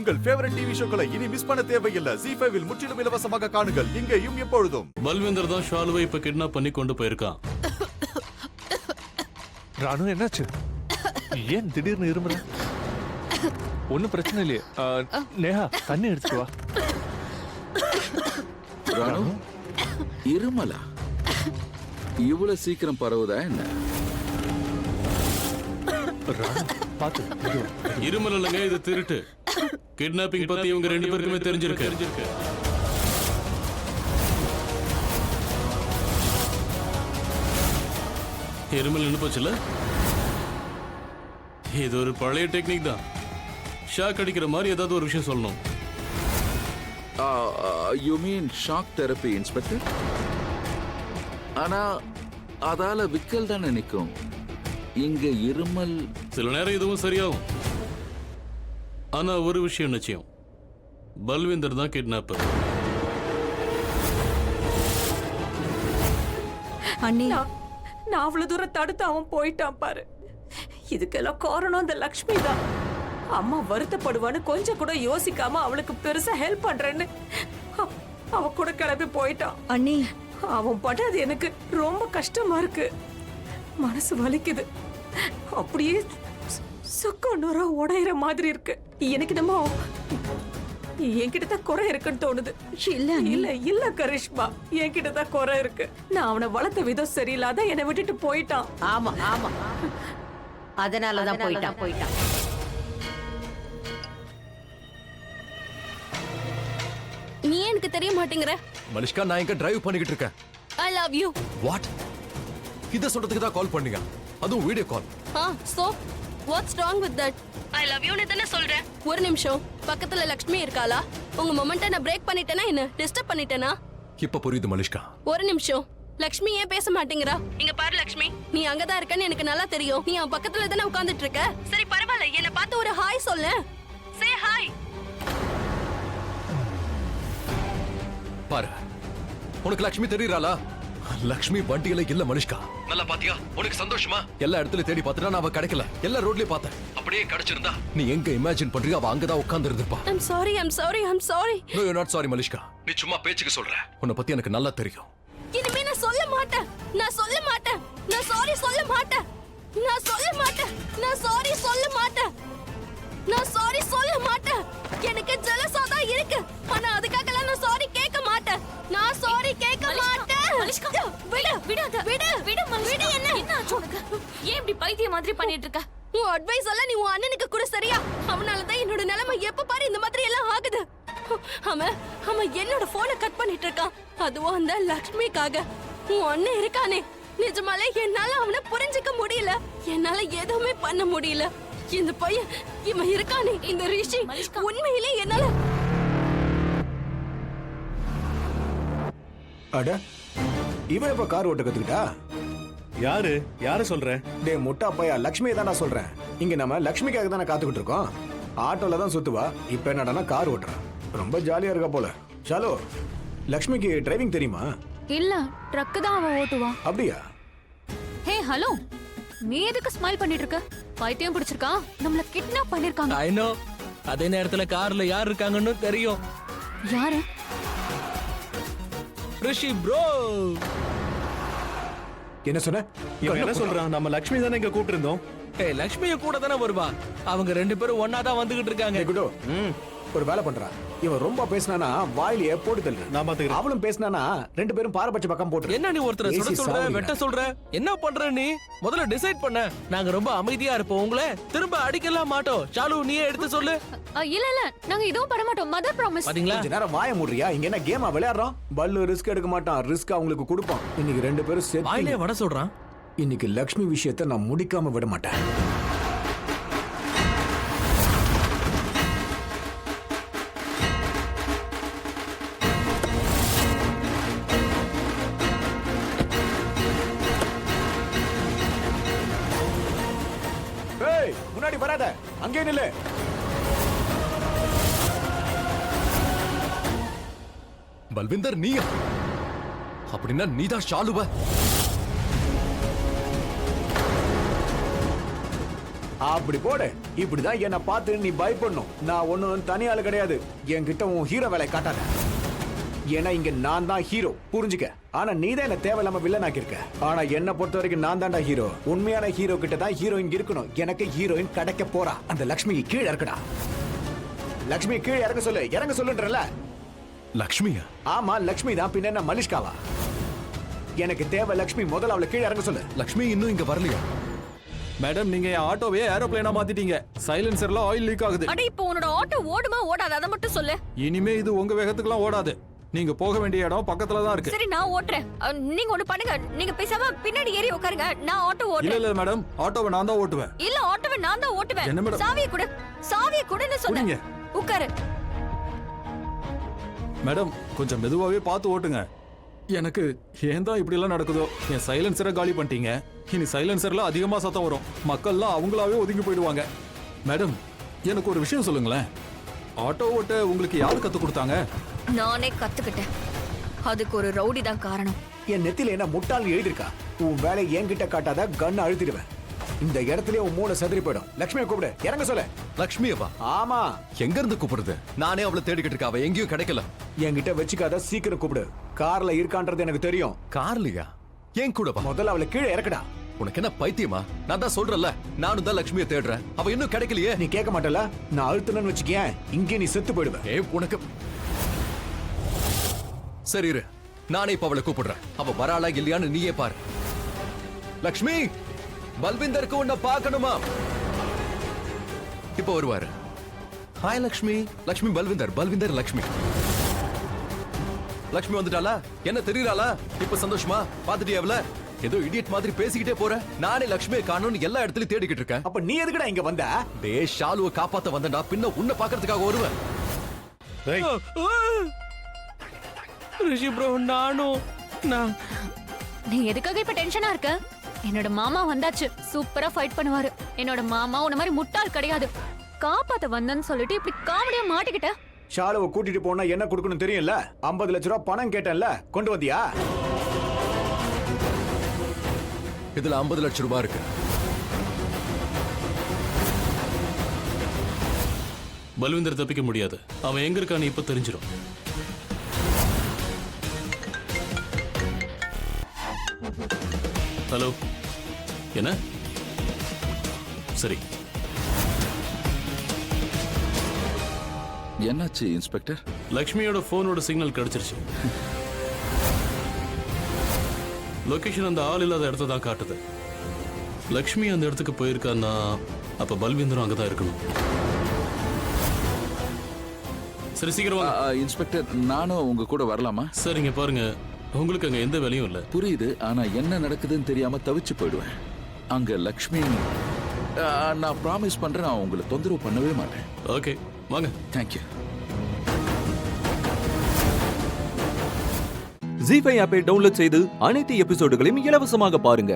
உங்கள் favourite TV ஷோக்களை இனி miss பண்ண தேவையில்லை. ZEE5 இல் முற்றிலும் இலவசமாக காணுங்கள். இங்கேயும் எப்பொழுதும். பல்வேந்தர் தான் ஷாலுவை இப்ப கிட்னாப் பண்ணி கொண்டு போயிருக்கான். ராணு என்னாச்சு? ஏன் திடீர்னு இருமுற? ஒன்னும் பிரச்சனை இல்லையே. நேஹா தண்ணி எடுத்துட்டு வா. ராணு இருமலா இவ்வளவு சீக்கிரம் பரவுதா என்ன? ராணு பாத்து. இருமல் இல்லைங்க, இது திருட்டு. கிட்னாப்பிங் பத்தி இவங்க ரெண்டு பேருக்குமே தெரிஞ்சிருக்கு. இருமல் நின்று போச்சுல. இது ஒரு பழைய டெக்னிக் தான். ஷாக் அடிக்கிற மாதிரி ஏதாவது ஒரு விஷயம் சொல்லணும். You mean shock therapy inspector? ஆனா அதால விக்கல் தானே நிக்கும். இங்க இருமல் சில நேரம் இதுவும் சரியாகும். ஆனா ஒரு விஷயம் நிச்சயம், பல்வேந்தர் தான் கிட்னாப்பர். அண்ணி, நான் அவ்வளவு தூரம் தடுத்து அவன் போயிட்டான் பாரு. இதுக்கெல்லாம் காரணம் அந்த லக்ஷ்மி தான். அம்மா வருத்தப்படுவான்னு கொஞ்சம் கூட யோசிக்காம அவளுக்கு பெருசா ஹெல்ப் பண்றேன்னு அவ கூட கிளம்பி போயிட்டான். அண்ணி, அவன் பண்றது எனக்கு ரொம்ப கஷ்டமா இருக்கு. மனசு வலிக்குது. அப்படியே சுக்கொன்னூரா உடையிற மாதிரி இருக்கு. எனக்கு நம்ம என்கிட்ட தான் குறை இருக்குன்னு தோணுது. இல்ல கரிஷ்மா, என்கிட்ட தான் குறை இருக்கு. நான் அவனை வளர்த்த விதம் சரியில்லாத என்னை விட்டுட்டு போயிட்டான். ஆமா ஆமா, அதனாலதான் போயிட்டான். நீ எனக்கு தெரிய மாட்டேங்கிற. மனிஷ்கா, நான் இங்க டிரைவ் பண்ணிக்கிட்டு இருக்கேன். I love you. வாட்? இத சொல்றதுக்கு தான் கால் பண்ணீங்க? அதுவும் video call. So what's wrong with that? I love you னு தான சொல்றேன். ஒரு நிமிஷம், பக்கத்துல லக்ஷ்மி இருக்காளா? உங்க மொமெண்ட நான் பிரேக் பண்ணிட்டேனா என்ன? டிஸ்டர்ப் பண்ணிட்டேனா? இப்ப புரியுது மனிஷ்கா. ஒரு நிமிஷம், லக்ஷ்மி ஏன் பேச மாட்டேங்கறா? இங்க பாரு லக்ஷ்மி, நீ அங்கதான் இருக்கன்னு எனக்கு நல்லா தெரியும். நீ அவன் பக்கத்துல தானே உட்கார்ந்துட்டு இருக்க. சரி பரவாயில்ல, என்ன பார்த்து ஒரு ஹாய் சொல்லு. Say hi. பாரு, உனக்கு லக்ஷ்மி தெரியறாளா? லக்ஷ்மி வண்டியில இல்ல மனிஷ்கா. நல்லா பாத்தியா? உனக்கு சந்தோஷமா? எல்லா இடத்துல தேடி பார்த்துட்டா அவ கிடைக்கல. எல்லா ரோட்லயும் பார்த்தேன். அப்படியே கிடைச்சிருந்தா நீ எங்க இமேஜின் பண்றியோ அவ அங்கதான் உட்கார்ந்து இருந்திருப்பா. I'm sorry. No, you're not sorry Malishka. நீ சும்மா பேச்சுக்கு சொல்ற. உன்னை பத்தி எனக்கு நல்லா தெரியும். இனிமே நான் சொல்ல மாட்டேன். நான் சாரி சொல்ல மாட்டேன். எனக்கு ஜெலஸா தான் இருக்கு. ஆனா அதுக்காகலாம் நான் சாரி கேட்க மாட்டேன். விடு என்ன ஆச்சு உனக்கு? ஏன் இப்படி பைத்திய மாதிரி பண்ணிட்டு இருக்க? உன் அட்வைஸ் எல்லாம் நீ உன் அண்ணனுக்கு கூட சரியா? அவனால தான் என்னோட நிலைமை எப்ப பாரு இந்த மாதிரி எல்லாம் ஆகுது. அவன் என்னோட போனை கட் பண்ணிட்டு இருக்கான். அதுவும் அந்த லக்ஷ்மிக்காக. உன் அண்ணன் இருக்கானே, நிஜமாலே என்னால அவனை புரிஞ்சுக்க முடியல. என்னால எதுவுமே பண்ண முடியல. இந்த பையன் இவன் இருக்கானே, இந்த ரிஷி, உண்மையிலே என்னால. அட, இவன் இப்ப கார் ஓட்ட கத்துக்கிட்டா? யாரு சொல்ற? டே முட்டா பையா, லக்ஷ்மியை தான் நான் சொல்றேன். இங்க நம்ம லக்ஷ்மிக்காக தானே காத்துக்கிட்டு இருக்கோம். ஆட்டோல தான் சுத்துவா, இப்ப என்னடா கார் ஓட்டுறான். ரொம்ப ஜாலியா இருக்கா போல. ஷாலு, லக்ஷ்மிக்கு டிரைவிங் தெரியுமா? இல்ல, ட்ரக் தான் அவ ஓட்டுவா. அப்படியா? ஹே ஹலோ, நீ எதுக்கு ஸ்மைல் பண்ணிட்டு இருக்க? பைத்தியம் பிடிச்சிருக்கா? நம்மள கிட்னாப் பண்ணிருக்காங்க. I know. அதே நேரத்துல கார்ல யார் இருக்காங்கன்னு தெரியும். யாரு? ரிஷி ப்ரோ. என்ன சொன்ன? இவன் என்ன சொல்றான்? நம்ம லக்ஷ்மி தானே இங்க கூப்பிட்டு இருந்தோம். ஏய், லக்ஷ்மிய கூட தானே வருவா. அவங்க ரெண்டு பேரும் ஒண்ணா தான் வந்துகிட்டு இருக்காங்க. குடோ, ஒரு வேலை பண்றான். இவன் ரொம்ப பேசினானா வாயிலேயே போட்டு தள்ளு. நான் பாத்துக்கிறேன். அவளும் பேசினானா ரெண்டு பேரும் பாரபட்ச பக்கம் போட்டு. என்ன நீ ஒருத்தரை சுட சொல்ற, வெட்ட சொல்ற? என்ன பண்ற நீ? முதல்ல டிசைட் பண்ண. நாங்க ரொம்ப அமைதியா இருப்போம். உங்களை திரும்ப அடிக்கலாம் மாட்டோம். ஷாலு, நீயே எடுத்து சொல்லு. இல்ல, நாங்க எதுவும் பண்ண மாட்டோம். Mother promise. பாத்தீங்களா? கொஞ்ச நேரம் வாய மூடுறியா? இங்க என்ன கேமா விளையாடுறோம்? பல்லு ரிஸ்க் எடுக்க மாட்டான். ரிஸ்க் அவங்களுக்கு கொடுப்போம். இன்னைக்கு ரெண்டு பேரும் சேர்த்து வாயிலே வட சொல்றான். இன்னைக்கு லக்ஷ்மி விஷயத்தை நான் முடிக்காம விட மாட்டேன். முன்னாடி வராத, அங்கே நில்லு. பல்விந்தர், நீயா? அப்படின்னா நீதான் ஷாலுவ? அப்படி போடு. இப்படிதான் என்ன பார்த்து நீ பயப்படணும். நான் ஒண்ணும் தனியாளு கிடையாது. என்கிட்ட உன் ஹீரோ வேலை காட்டாத. ஏன்னா இங்க நான் தான் ஹீரோ, புரிஞ்சுக்க. ஆனா நீ தான் என்ன தேவையில்லாம வில்லனாக்கி இருக்க. ஆனா என்ன பொறுத்த வரைக்கும் நான் தான்டா ஹீரோ. உண்மையான ஹீரோ கிட்ட தான் ஹீரோயின் இருக்கணும். எனக்கு ஹீரோயின் கிடைக்க போறா. அந்த லக்ஷ்மிக்கு கீழே இறக்குடா. லக்ஷ்மி கீழே இறங்க சொல்லு. இறங்க சொல்லுன்றல. லக்ஷ்மியா? ஆமா, லக்ஷ்மி தான். பின்ன என்ன மலிஷ்காவா? எனக்கு தேவை லக்ஷ்மி. முதல்ல அவளை கீழே இறங்க சொல்லு. லக்ஷ்மி இன்னும் இங்க வரலையா? மேடம், நீங்க என் ஆட்டோவே ஏரோப்ளேனா மாத்திட்டீங்க. சைலன்சர்ல ஆயில் லீக் ஆகுது. அட இப்போ உன்னோட ஆட்டோ ஓடுமா ஓடாத அத மட்டும் சொல்லு. இனிமே இது உங்க வேகத்துக்குலாம் ஓடாது. நீங்க போக வேண்டிய இடம் பக்கத்துல தான் இருக்கு. சரி நான் ஓட்றேன். நீங்க ஒண்ணு பண்ணுங்க. நீங்க பேசாம பின்னாடி ஏறி உட்காருங்க. நான் ஆட்டோ இல்ல ஓட்டுறேன். இல்ல மேடம், ஆட்டோவை நான் தான் ஓட்டுவேன். இல்ல ஆட்டோவை நான் தான் ஓட்டுவேன். என்ன மேடம்? சாவியை கொடு. சாவியை கொடுன்னு சொன்னேன். கொடுங்க. உட்காரு. மேடம், கொஞ்சம் மெதுவாவே பார்த்து ஓட்டுங்க. எனக்கு ஏன் தான் இப்படி எல்லாம் நடக்குதோ. என் சைலன்சரை காலி பண்ணிட்டீங்க. இனி சைலன்சர்ல அதிகமா சத்தம் வரும். மக்கள்லாம் அவங்களாவே ஒதுங்கி போயிடுவாங்க. மேடம், எனக்கு ஒரு விஷயம் சொல்லுங்களேன். ஆட்டோ ஓட்ட உங்களுக்கு யாரு கத்து கொடுத்தாங்க? நானே கத்துக்கிட்டேன். அதுக்கு ஒரு ரவுடி தான் காரணம். என் நெத்தில என்ன முட்டாள் எழுதிருக்கா? உன் வேலை என்கிட்ட காட்டாத, கண்ணை அழுத்திடுவேன். இந்த இடத்துல உன் மூளை சதுரி போயிடும். லக்ஷ்மியை கூப்பிடு. இறங்க சொல்லு. லக்ஷ்மியவா? ஆமா. எங்க இருந்து கூப்பிடுறது? நானே அவளை தேடிக்கிட்டு இருக்கா. அவ எங்கேயும் கிடைக்கல. என்கிட்ட வச்சுக்காத, சீக்கிரம் கூப்பிடு. கார்ல இருக்கான்றது எனக்கு தெரியும். கார்லயா? ஏன் கூட வா. முதல்ல அவளை கீழே இறக்குடா. உனக்கு என்ன பைத்தியமா? நான் தான் சொல்றேன்ல, நானும் தான் லக்ஷ்மியை தேடுறேன். அவ இன்னும் கிடைக்கலையே. நீ கேட்க மாட்டல. நான் அழுத்தணும்னு வச்சுக்கேன், இங்கே நீ செத்து போயிடுவ. உனக்கு சரி இரு, நானே இப்ப அவளை கூப்பிடுறேன். அவ வராளா இல்லையான்னு நீயே பாரு. லக்ஷ்மி, பல்விந்தருக்கு உன்னை பார்க்கணுமா? இப்ப வருவாரு. ஹாய் லக்ஷ்மி. லக்ஷ்மி பல்விந்தர். பல்விந்தர் லக்ஷ்மி. லக்ஷ்மி வந்துட்டாளா? என்ன தெரியறாளா? இப்ப சந்தோஷமா? பாத்துட்டியா அவள? ஏதோ இடியட் மாதிரி பேசிக்கிட்டே போற. நானே லக்ஷ்மியை காணோம்னு எல்லா இடத்துலயும் தேடிக்கிட்டு இருக்கேன். அப்ப நீ எதுக்குடா இங்க வந்த? டேய், ஷாலுவை காப்பாத்த வந்தடா. பின்ன உன்னை பாக்குறதுக்காக வருவேன். ரிஷி ப்ரோ, நான் நீ எதுக்காக இப்ப டென்ஷனா இருக்க? என்னோட மாமா வந்தாச்சு. சூப்பரா ஃபைட் பண்ணுவாரு. என்னோட மாமா உன்ன மாதிரி முட்டாள் கிடையாது. காப்பாத்த வந்தன்னு சொல்லிட்டு இப்படி காமெடியா மாட்டிக்கிட்ட. ஷாலுவை கூட்டிட்டு போனா என்ன கொடுக்கணும் தெரியும்ல? 50 லட்சம் ரூபாய் பணம் கேட்டேன்ல, கொண்டு வந்தியா? இதுல 50 லட்சம் ரூபாய் இருக்கு. பல்விந்தர் தப்பிக்க முடியாது. அவன் எங்க இருக்கான்னு இப்ப தெரிஞ்சிடும். ஹலோ, என்ன? சரி. என்னாச்சு இன்ஸ்பெக்டர்? லக்ஷ்மியோட போனோட சிக்னல் கிடைச்சிருச்சு. லொகேஷன் அந்த ஆள் இல்லாத இடத்த தான் காட்டுது. லக்ஷ்மி அந்த இடத்துக்கு போயிருக்கான்னா அப்ப பல்விந்தரும் அங்கதான் இருக்கணும். சரி, சீக்கிரம் இன்ஸ்பெக்டர், நானும் உங்க கூட வரலாமா? சரிங்க, பாருங்க, உங்களுக்கு அங்க எந்த வேலையும் இல்ல. புரியுது, ஆனா என்ன நடக்குதுன்னு தெரியாம தவிச்சு போயிடுவேன். அங்க லக்ஷ்மி, நான் ப்ராமிஸ் பண்றேன், நான் உங்களை தொந்தரவு பண்ணவே மாட்டேன். ஓகே, வாங்க. தேங்க்யூ. ஜீ5 ஆப்பை டவுன்லோட் செய்து அனைத்து எபிசோடுகளையும் இலவசமாக பாருங்க.